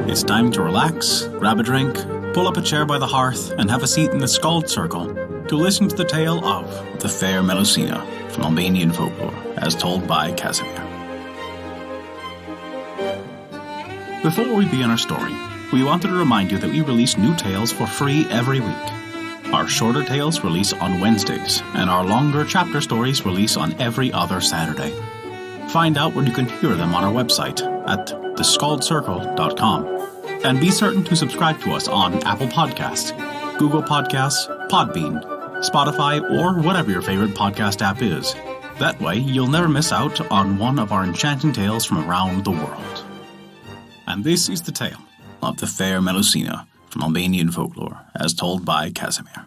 It's time to relax, grab a drink, pull up a chair by the hearth, and have a seat in the Skald Circle to listen to the tale of the Fair Melusina from Romanian Folklore, as told by Casimir. Before we begin our story, we wanted to remind you that we release new tales for free every week. Our shorter tales release on Wednesdays, and our longer chapter stories release on every other Saturday. Find out where you can hear them on our website at thescaldcircle.com. And be certain to subscribe to us on Apple Podcasts, Google Podcasts, Podbean, Spotify, or whatever your favorite podcast app is. That way, you'll never miss out on one of our enchanting tales from around the world. And this is the tale of the Fair Melusina from Albanian Folklore, as told by Casimir.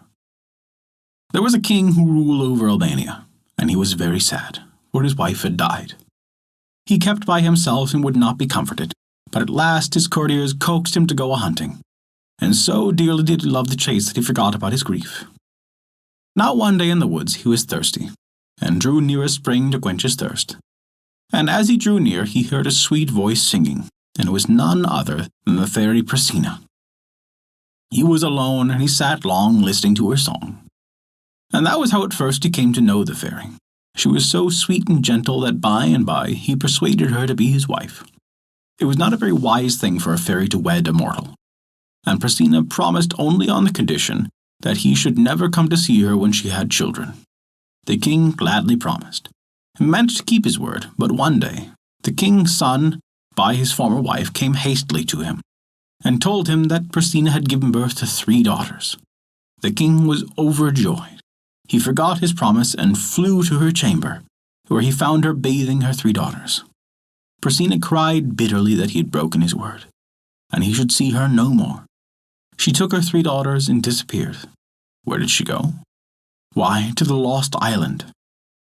There was a king who ruled over Albania, and he was very sad, for his wife had died. He kept by himself and would not be comforted, but at last his courtiers coaxed him to go a-hunting, and so dearly did he love the chase that he forgot about his grief. Now one day in the woods he was thirsty, and drew near a spring to quench his thirst. And as he drew near he heard a sweet voice singing, and it was none other than the fairy Melusina. He was alone, and he sat long listening to her song. And that was how at first he came to know the fairy. She was so sweet and gentle that by and by he persuaded her to be his wife. It was not a very wise thing for a fairy to wed a mortal, and Melusina promised only on the condition that he should never come to see her when she had children. The king gladly promised, and meant to keep his word, but one day the king's son, by his former wife, came hastily to him, and told him that Melusina had given birth to 3 daughters. The king was overjoyed. He forgot his promise and flew to her chamber, where he found her bathing her 3 daughters. Melusina cried bitterly that he had broken his word, and he should see her no more. She took her 3 daughters and disappeared. Where did she go? Why, to the Lost Island.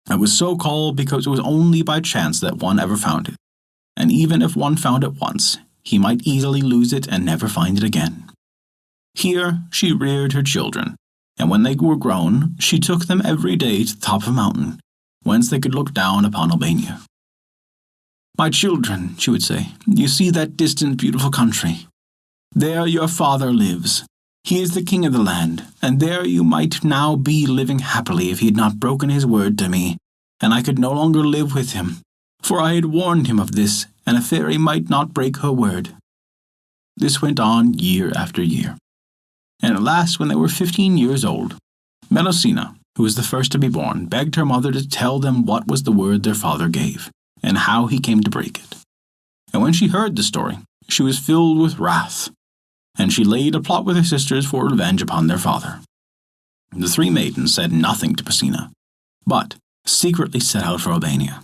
It was so called because it was only by chance that one ever found it, and even if one found it once, he might easily lose it and never find it again. Here she reared her children, and when they were grown, she took them every day to the top of a mountain, whence they could look down upon Albania. "My children," she would say, "you see that distant beautiful country. There your father lives. He is the king of the land, and there you might now be living happily if he had not broken his word to me, and I could no longer live with him, for I had warned him of this, and a fairy might not break her word." This went on year after year, and at last when they were 15 years old, Melusina, who was the first to be born, begged her mother to tell them what was the word their father gave, and how he came to break it. And when she heard the story, she was filled with wrath, and she laid a plot with her sisters for revenge upon their father. The 3 maidens said nothing to Melusina, but secretly set out for Albania.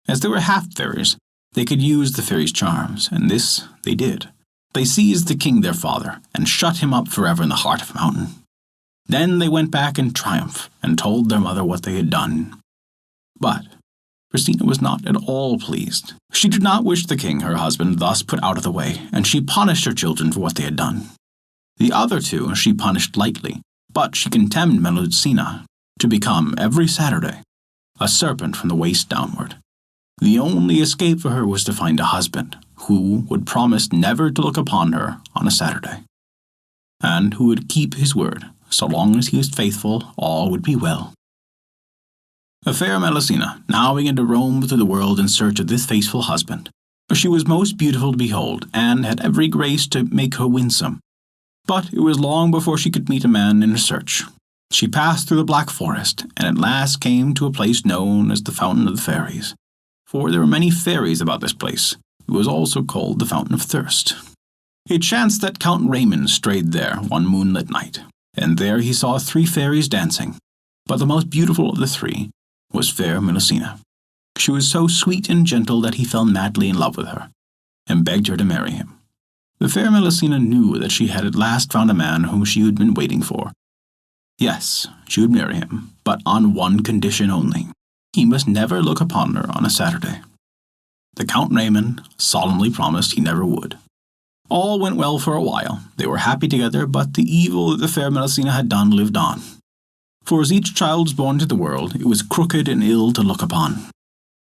As they were half-fairies, they could use the fairy's charms, and this they did. They seized the king their father, and shut him up forever in the heart of a mountain. Then they went back in triumph, and told their mother what they had done. But Melusina was not at all pleased. She did not wish the king, her husband, thus put out of the way, and she punished her children for what they had done. The other 2 she punished lightly, but she condemned Melusina to become, every Saturday, a serpent from the waist downward. The only escape for her was to find a husband, who would promise never to look upon her on a Saturday, and who would keep his word. So long as he was faithful, all would be well. The fair Melusina now began to roam through the world in search of this faithful husband. She was most beautiful to behold, and had every grace to make her winsome. But it was long before she could meet a man in her search. She passed through the Black Forest, and at last came to a place known as the Fountain of the Fairies. For there were many fairies about this place. It was also called the Fountain of Thirst. It chanced that Count Raymond strayed there one moonlit night, and there he saw 3 fairies dancing. But the most beautiful of the 3 was Fair Melusina. She was so sweet and gentle that he fell madly in love with her, and begged her to marry him. The Fair Melusina knew that she had at last found a man whom she had been waiting for. Yes, she would marry him, but on one condition only. He must never look upon her on a Saturday. The Count Raymond solemnly promised he never would. All went well for a while. They were happy together, but the evil that the Fair Melusina had done lived on. For as each child was born to the world, it was crooked and ill to look upon.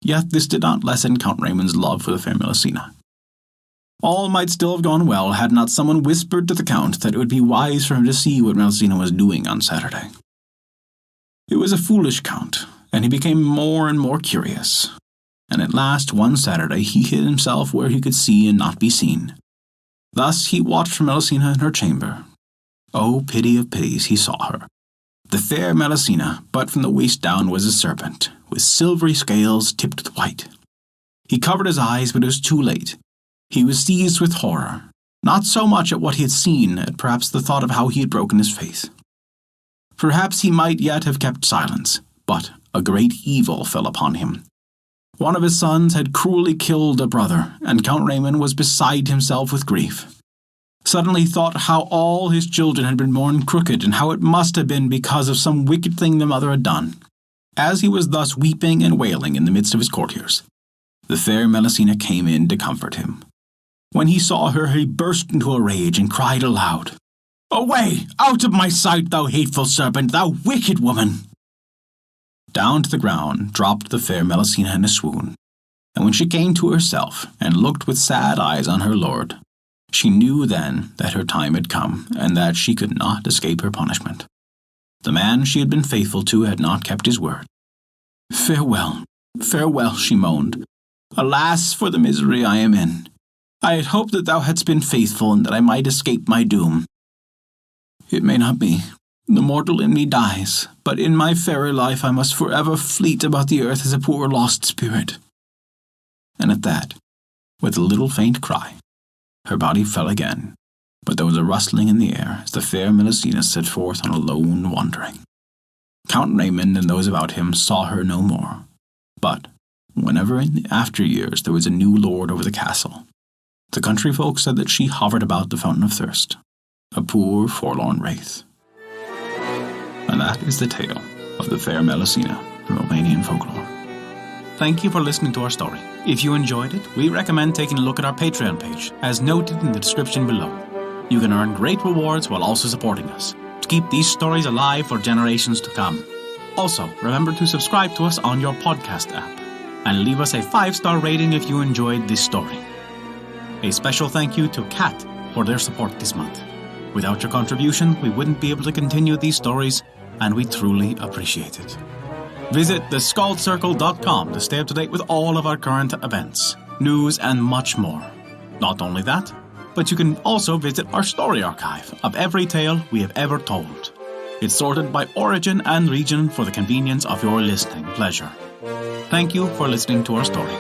Yet this did not lessen Count Raymond's love for the Fair Melusina. All might still have gone well had not someone whispered to the Count that it would be wise for him to see what Melusina was doing on Saturday. It was a foolish Count, and he became more and more curious. And at last, one Saturday, he hid himself where he could see and not be seen. Thus he watched for Melusina in her chamber. Oh, pity of pities, he saw her. The fair Melusina, but from the waist down was a serpent, with silvery scales tipped with white. He covered his eyes, but it was too late. He was seized with horror, not so much at what he had seen, as perhaps the thought of how he had broken his faith. Perhaps he might yet have kept silence, but a great evil fell upon him. One of his sons had cruelly killed a brother, and Count Raymond was beside himself with grief. Suddenly he thought how all his children had been born crooked, and how it must have been because of some wicked thing the mother had done. As he was thus weeping and wailing in the midst of his courtiers, the fair Melusina came in to comfort him. When he saw her, he burst into a rage and cried aloud, "Away! Out of my sight, thou hateful serpent, thou wicked woman!" Down to the ground dropped the fair Melusina in a swoon, and when she came to herself and looked with sad eyes on her lord, she knew then that her time had come, and that she could not escape her punishment. The man she had been faithful to had not kept his word. "Farewell, farewell," she moaned. "Alas for the misery I am in! I had hoped that thou hadst been faithful, and that I might escape my doom. It may not be. The mortal in me dies, but in my fairer life I must forever fleet about the earth as a poor lost spirit." And at that, with a little faint cry, her body fell again, but there was a rustling in the air as the fair Melusina set forth on a lone wandering. Count Raymond and those about him saw her no more, but whenever in the after years there was a new lord over the castle, the country folk said that she hovered about the Fountain of Thirst, a poor forlorn wraith. And that is the tale of the Fair Melusina Romanian Folklore. Thank you for listening to our story. If you enjoyed it, we recommend taking a look at our Patreon page, as noted in the description below. You can earn great rewards while also supporting us, to keep these stories alive for generations to come. Also, remember to subscribe to us on your podcast app, and leave us a 5-star rating if you enjoyed this story. A special thank you to Kat for their support this month. Without your contribution, we wouldn't be able to continue these stories, and we truly appreciate it. Visit theskaldscircle.com to stay up to date with all of our current events, news, and much more. Not only that, but you can also visit our story archive of every tale we have ever told. It's sorted by origin and region for the convenience of your listening pleasure. Thank you for listening to our story.